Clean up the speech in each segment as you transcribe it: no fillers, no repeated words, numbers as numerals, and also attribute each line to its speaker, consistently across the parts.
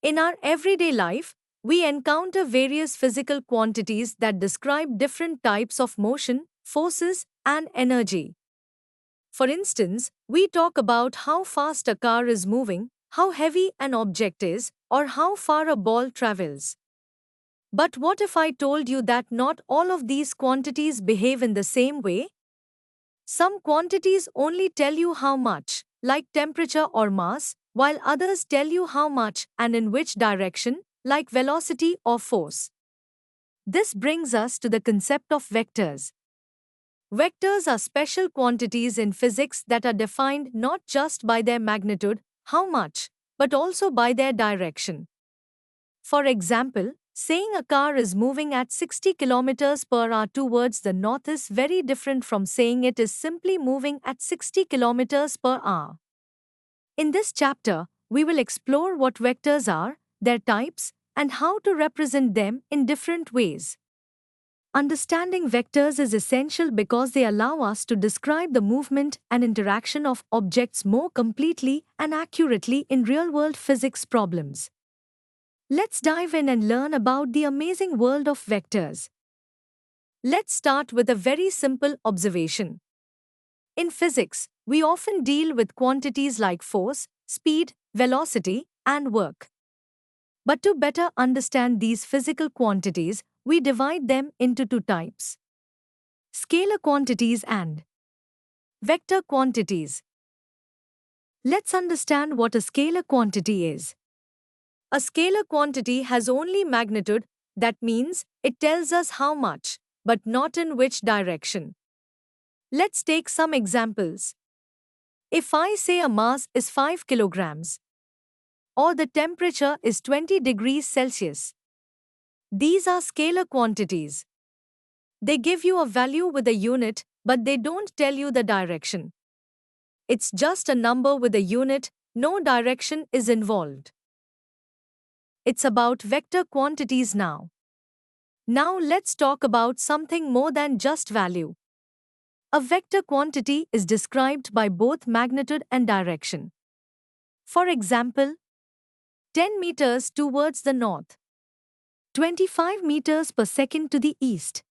Speaker 1: In our everyday life, we encounter various physical quantities that describe different types of motion, forces, and energy. For instance, we talk about how fast a car is moving, how heavy an object is, or how far a ball travels. But what if I told you that not all of these quantities behave in the same way? Some quantities only tell you how much, like temperature or mass, while others tell you how much and in which direction, like velocity or force. This brings us to the concept of vectors. Vectors are special quantities in physics that are defined not just by their magnitude, how much, but also by their direction. For example, saying a car is moving at 60 kilometers per hour towards the north is very different from saying it is simply moving at 60 kilometers per hour. In this chapter, we will explore what vectors are, their types, and how to represent them in different ways. Understanding vectors is essential because they allow us to describe the movement and interaction of objects more completely and accurately in real-world physics problems. Let's dive in and learn about the amazing world of vectors. Let's start with a very simple observation. In physics, we often deal with quantities like force, speed, velocity, and work. But to better understand these physical quantities, we divide them into two types: scalar quantities and vector quantities. Let's understand what a scalar quantity is. A scalar quantity has only magnitude, that means it tells us how much, but not in which direction. Let's take some examples. If I say a mass is 5 kilograms, or the temperature is 20 degrees Celsius, these are scalar quantities. They give you a value with a unit, but they don't tell you the direction. It's just a number with a unit, no direction is involved. It's about vector quantities now. Now let's talk about something more than just value. A vector quantity is described by both magnitude and direction. For example, 10 meters towards the north, 25 meters per second to the east.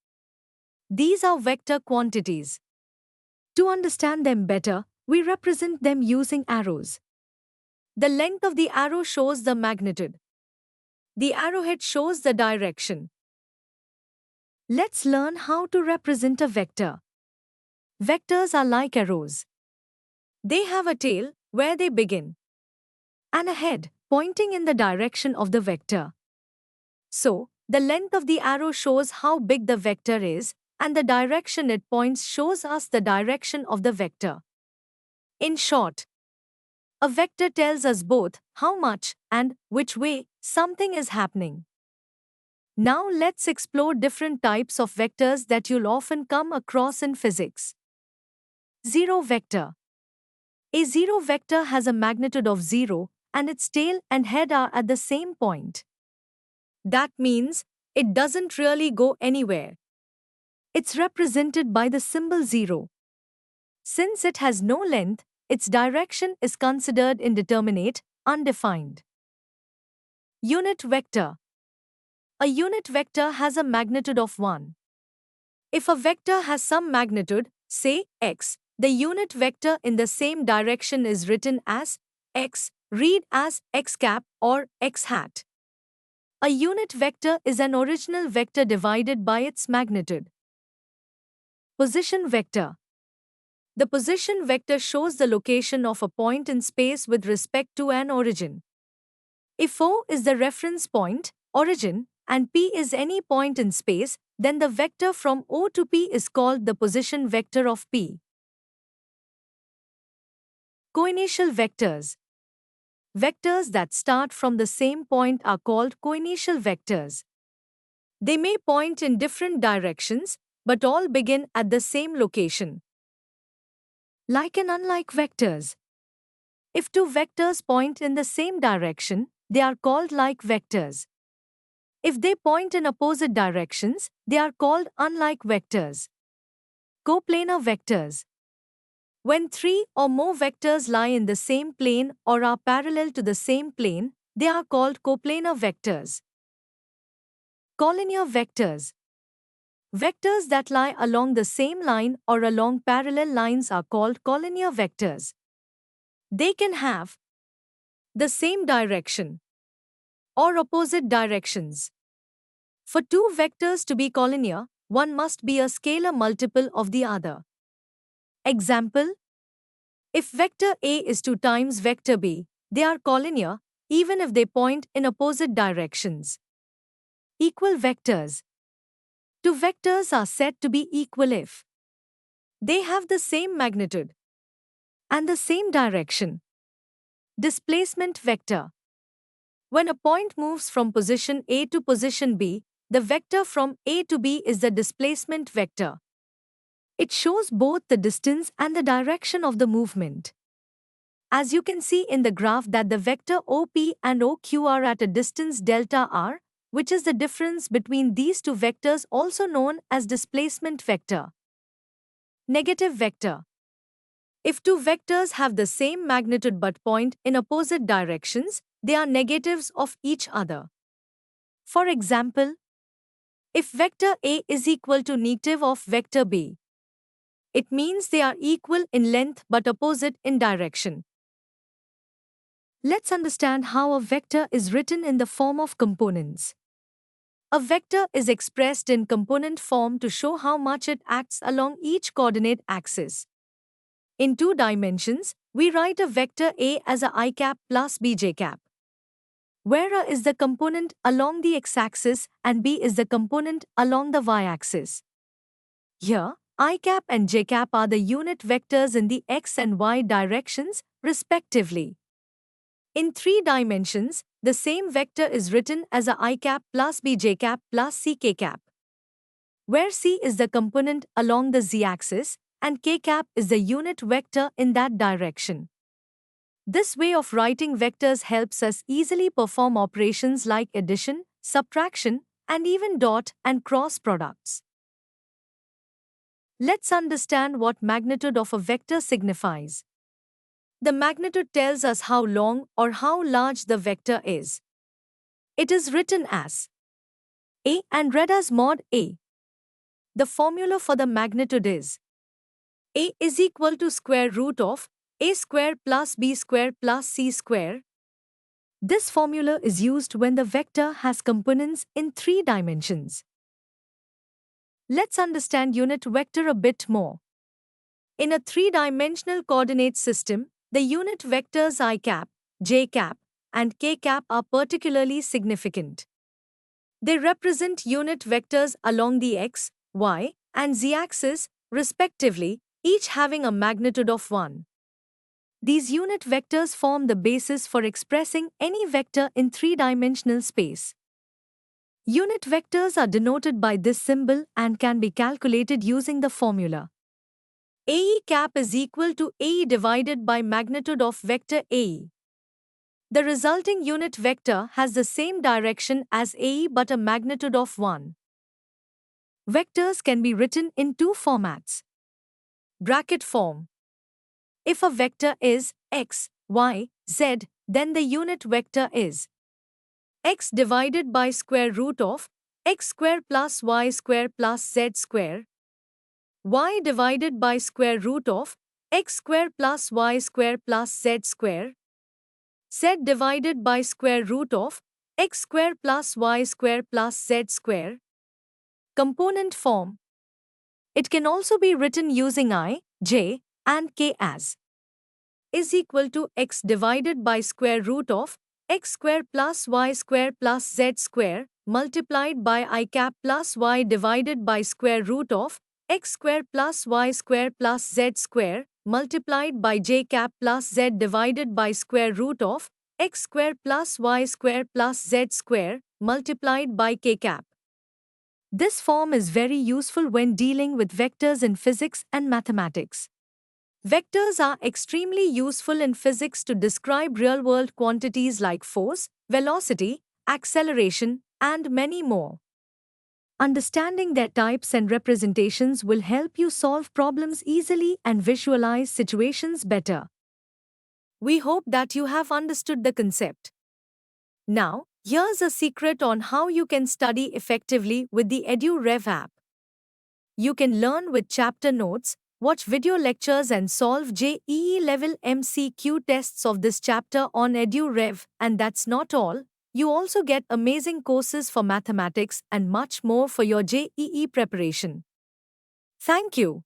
Speaker 1: These are vector quantities. To understand them better, we represent them using arrows. The length of the arrow shows the magnitude. The arrowhead shows the direction. Let's learn how to represent a vector. Vectors are like arrows. They have a tail, where they begin, and a head, pointing in the direction of the vector. So, the length of the arrow shows how big the vector is, and the direction it points shows us the direction of the vector. In short, a vector tells us both how much and which way something is happening. Now let's explore different types of vectors that you'll often come across in physics. Zero vector. A zero vector has a magnitude of 0, and its tail and head are at the same point. That means it doesn't really go anywhere. It's represented by the symbol 0. Since it has no length, its direction is considered indeterminate, undefined. Unit vector. A unit vector has a magnitude of 1. If a vector has some magnitude, say x, the unit vector in the same direction is written as x, read as x cap or x hat. A unit vector is an original vector divided by its magnitude. Position vector. The position vector shows the location of a point in space with respect to an origin. If O is the reference point, origin, and P is any point in space, then the vector from O to P is called the position vector of P. Coinitial vectors. Vectors that start from the same point are called coinitial vectors. They may point in different directions, but all begin at the same location. Like and unlike vectors. If two vectors point in the same direction, they are called like vectors. If they point in opposite directions, they are called unlike vectors. Coplanar vectors. When three or more vectors lie in the same plane or are parallel to the same plane, They are called coplanar vectors. Collinear vectors. Vectors that lie along the same line or along parallel lines are called collinear vectors. They can have the same direction or opposite directions. For two vectors to be collinear, one must be a scalar multiple of the other. Example: if vector A is 2 times vector B, they are collinear even if they point in opposite directions. Equal vectors. Two vectors are said to be equal if they have the same magnitude and the same direction. Displacement vector. When a point moves from position A to position B, the vector from A to B is the displacement vector. It shows both the distance and the direction of the movement. As you can see in the graph that the vector OP and OQ are at a distance delta r, which is the difference between these two vectors, also known as displacement vector. Negative vector. If two vectors have the same magnitude but point in opposite directions, they are negatives of each other. For example, if vector A is equal to negative of vector B, it means they are equal in length but opposite in direction. Let's understand how a vector is written in the form of components. A vector is expressed in component form to show how much it acts along each coordinate axis. In 2 dimensions, we write a vector A as a I cap plus B j cap, where A is the component along the x-axis and B is the component along the y-axis. Here, I cap and j cap are the unit vectors in the x and y directions, respectively. In 3 dimensions, the same vector is written as a I cap plus B j cap plus C k cap, where C is the component along the z-axis and k cap is the unit vector in that direction. This way of writing vectors helps us easily perform operations like addition, subtraction, and even dot and cross products. Let's understand what magnitude of a vector signifies. The magnitude tells us how long or how large the vector is. It is written as A and read as mod A. The formula for the magnitude is A is equal to square root of A square plus B square plus C square. This formula is used when the vector has components in 3 dimensions. Let's understand unit vector a bit more. In a 3-dimensional coordinate system, the unit vectors I cap, j cap, and k cap are particularly significant. They represent unit vectors along the x, y, and z-axis, respectively, each having a magnitude of 1. These unit vectors form the basis for expressing any vector in 3-dimensional space. Unit vectors are denoted by this symbol and can be calculated using the formula. AE cap is equal to AE divided by magnitude of vector AE. The resulting unit vector has the same direction as AE but a magnitude of 1. Vectors can be written in 2 formats. Bracket form. If a vector is x, y, z, then the unit vector is x divided by square root of x square plus y square plus z square, y divided by square root of x square plus y square plus z square, z divided by square root of x square plus y square plus z square. Component form. It can also be written using I, j, and k as is equal to x divided by square root of x square plus y square plus z square multiplied by I cap plus y divided by square root of x square plus y square plus z square multiplied by j cap plus z divided by square root of x square plus y square plus z square multiplied by k cap. This form is very useful when dealing with vectors in physics and mathematics. Vectors are extremely useful in physics to describe real-world quantities like force, velocity, acceleration, and many more. Understanding their types and representations will help you solve problems easily and visualize situations better. We hope that you have understood the concept. Now, here's a secret on how you can study effectively with the EduRev app. You can learn with chapter notes, watch video lectures, and solve JEE level MCQ tests of this chapter on EduRev. And that's not all. You also get amazing courses for mathematics and much more for your JEE preparation. Thank you.